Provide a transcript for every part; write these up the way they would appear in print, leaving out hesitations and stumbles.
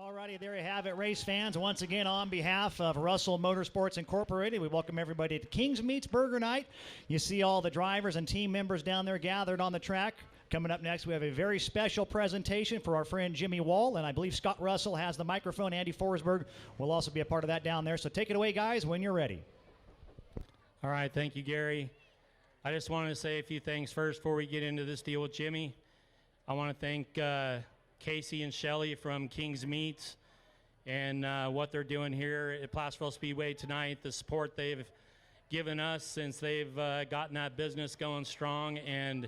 Alrighty, there you have it, race fans. Once again, on behalf of Russell Motorsports Incorporated, we welcome everybody to King's Meats Burger Night. You see all the drivers and team members down there gathered on the track. Coming up next, we have a very special presentation for our friend Jimmy Wall, and I believe Scott Russell has the microphone. Andy Forsberg will also be a part of that down there. So take it away, guys, when you're ready. All right, thank you, Gary. I just wanted to say a few things first before we get into this deal with Jimmy. I want to thank Casey and Shelly from King's Meats and what they're doing here at Placerville Speedway tonight, the support they've given us since they've gotten that business going strong, and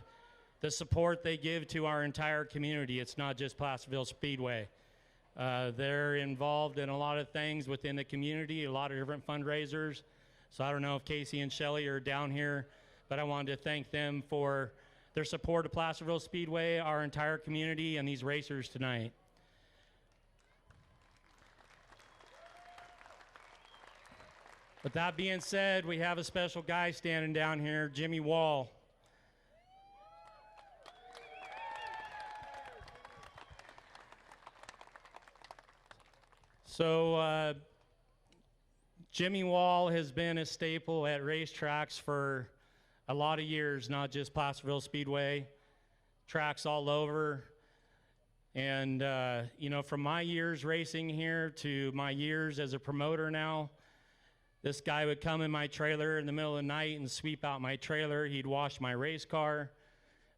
the support they give to our entire community. It's not just Placerville Speedway. They're involved in a lot of things within the community, a lot of different fundraisers. So I don't know if Casey and Shelly are down here, but I wanted to thank them for their support of Placerville Speedway, our entire community, and these racers tonight. With that being said, we have a special guy standing down here, Jimmy Wall. So Jimmy Wall has been a staple at racetracks for a lot of years, not just Placerville Speedway, tracks all over. And, you know, from my years racing here to my years as a promoter now, this guy would come in my trailer in the middle of the night and sweep out my trailer. He'd wash my race car.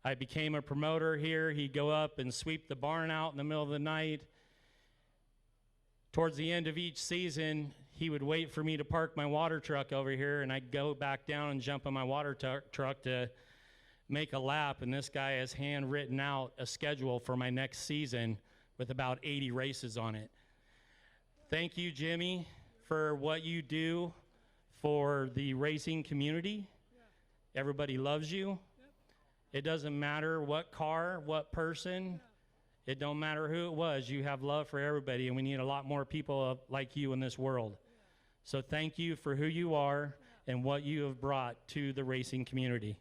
I became a promoter here. He'd go up and sweep the barn out in the middle of the night. Towards the end of each season, he would wait for me to park my water truck over here, and I'd go back down and jump on my water truck to make a lap. And this guy has handwritten out a schedule for my next season with about 80 races on it. Thank you, Jimmy, for what you do for the racing community. Everybody loves you. It doesn't matter what car, what person. It don't matter who it was. You have love for everybody, and we need a lot more people like you in this world. So thank you for who you are and what you have brought to the racing community.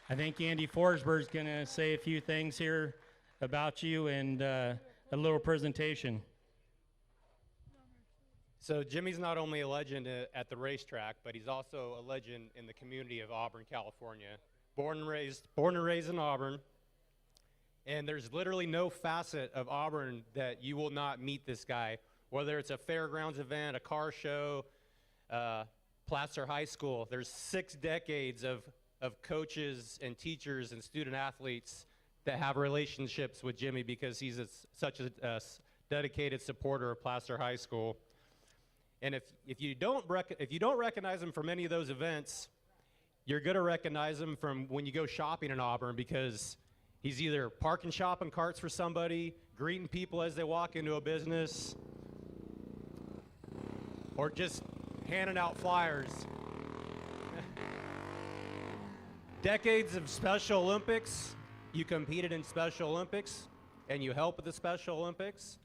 I think Andy Forsberg is going to say a few things here about you and a little presentation. So Jimmy's not only a legend at the racetrack, but he's also a legend in the community of Auburn, California. Born and raised in Auburn. And there's literally no facet of Auburn that you will not meet this guy, whether it's a fairgrounds event, a car show, Placer High School. There's 6 decades of coaches and teachers and student athletes that have relationships with Jimmy because he's such a dedicated supporter of Placer High School. And if you don't recognize him from any of those events, you're going to recognize him from when you go shopping in Auburn, because he's either parking shopping carts for somebody, greeting people as they walk into a business, or just handing out flyers. Decades of Special Olympics. You competed in Special Olympics, and you helped with the Special Olympics.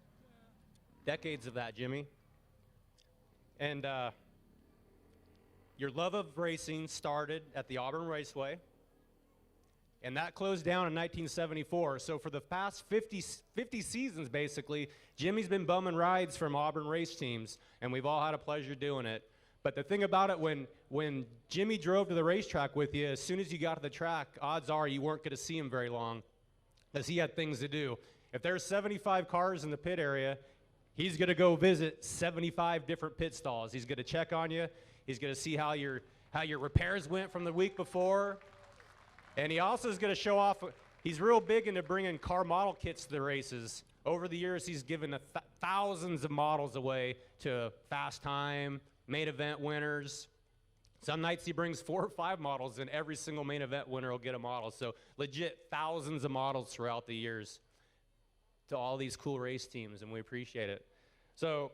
Decades of that, Jimmy. And your love of racing started at the Auburn Raceway, and that closed down in 1974. So for the past 50 seasons, basically, Jimmy's been bumming rides from Auburn race teams, and we've all had a pleasure doing it. But the thing about it, when Jimmy drove to the racetrack with you, as soon as you got to the track, odds are you weren't going to see him very long, because he had things to do. If there's 75 cars in the pit area, he's going to go visit 75 different pit stalls. He's going to check on you. He's going to see how your repairs went from the week before. And he also is going to show off. He's real big into bringing car model kits to the races. Over the years, he's given thousands of models away to Fast Time, main event winners. Some nights he brings 4 or 5 models, and every single main event winner will get a model. So legit thousands of models throughout the years to all these cool race teams, and we appreciate it. So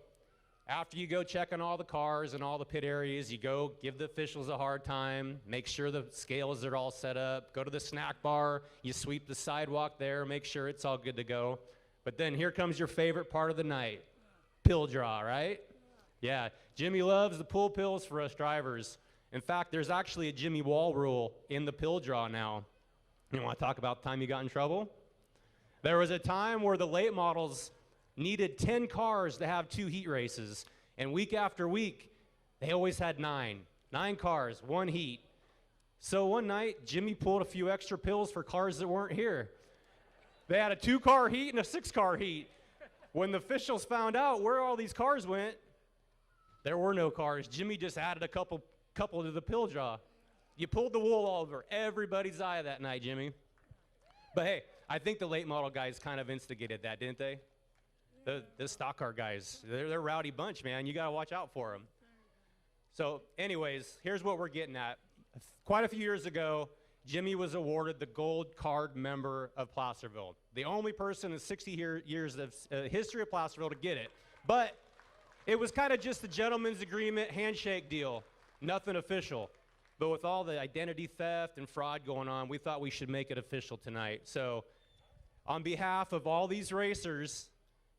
after you go check on all the cars and all the pit areas, you go give the officials a hard time, make sure the scales are all set up, go to the snack bar, you sweep the sidewalk there, make sure it's all good to go. But then here comes your favorite part of the night, pill draw, right? Yeah, Jimmy loves the pull pills for us drivers. In fact, there's actually a Jimmy Wall rule in the pill draw now. You want to talk about the time you got in trouble? There was a time where the late models needed 10 cars to have 2 heat races, and week after week, they always had 9. 9 cars, 1 heat. So one night, Jimmy pulled a few extra pills for cars that weren't here. They had a 2-car heat and a 6-car heat. When the officials found out where all these cars went, there were no cars. Jimmy just added a couple to the pill jar. You pulled the wool over everybody's eye that night, Jimmy. But hey, I think the late model guys kind of instigated that, didn't they? The stock car guys, they're a rowdy bunch, man. You got to watch out for them. So anyways, here's what we're getting at. Quite a few years ago, Jimmy was awarded the Gold Card Member of Placerville. The only person in 60 years of history of Placerville to get it. But it was kind of just a gentleman's agreement, handshake deal. Nothing official. But with all the identity theft and fraud going on, we thought we should make it official tonight. So on behalf of all these racers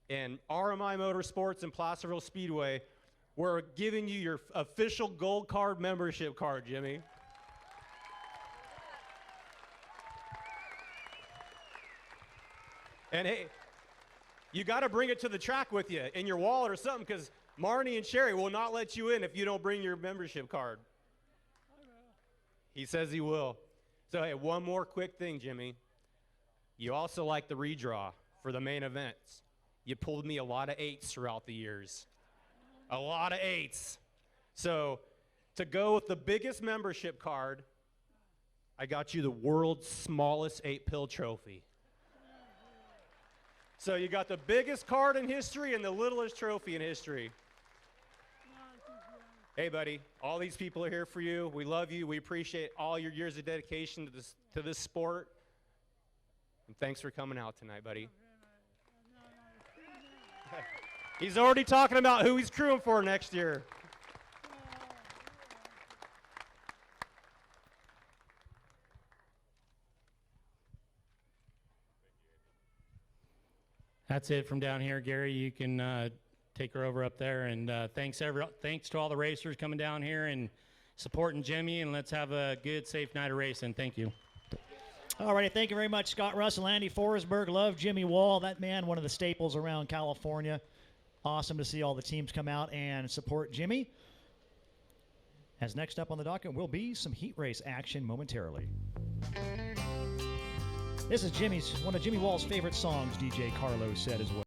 and RMI Motorsports and Placerville Speedway, we're giving you your official Gold Card membership card, Jimmy. And hey, you got to bring it to the track with you in your wallet or something, because Marnie and Sherry will not let you in if you don't bring your membership card. He says he will. So hey, one more quick thing, Jimmy. You also like the redraw for the main events. You pulled me a lot of 8s throughout the years. A lot of 8s. So to go with the biggest membership card, I got you the world's smallest 8-pill trophy. So you got the biggest card in history and the littlest trophy in history. Hey, buddy, all these people are here for you. We love you. We appreciate all your years of dedication to this sport. And thanks for coming out tonight, buddy. He's already talking about who he's crewing for next year. That's it from down here, Gary. You can take her over up there. And thanks to all the racers coming down here and supporting Jimmy. And let's have a good, safe night of racing. Thank you. All righty, thank you very much, Scott Russell, Andy Forsberg. Love Jimmy Wall. That man, one of the staples around California. Awesome to see all the teams come out and support Jimmy. As next up on the docket will be some heat race action momentarily. This is one of Jimmy Wall's favorite songs, DJ Carlos said as well.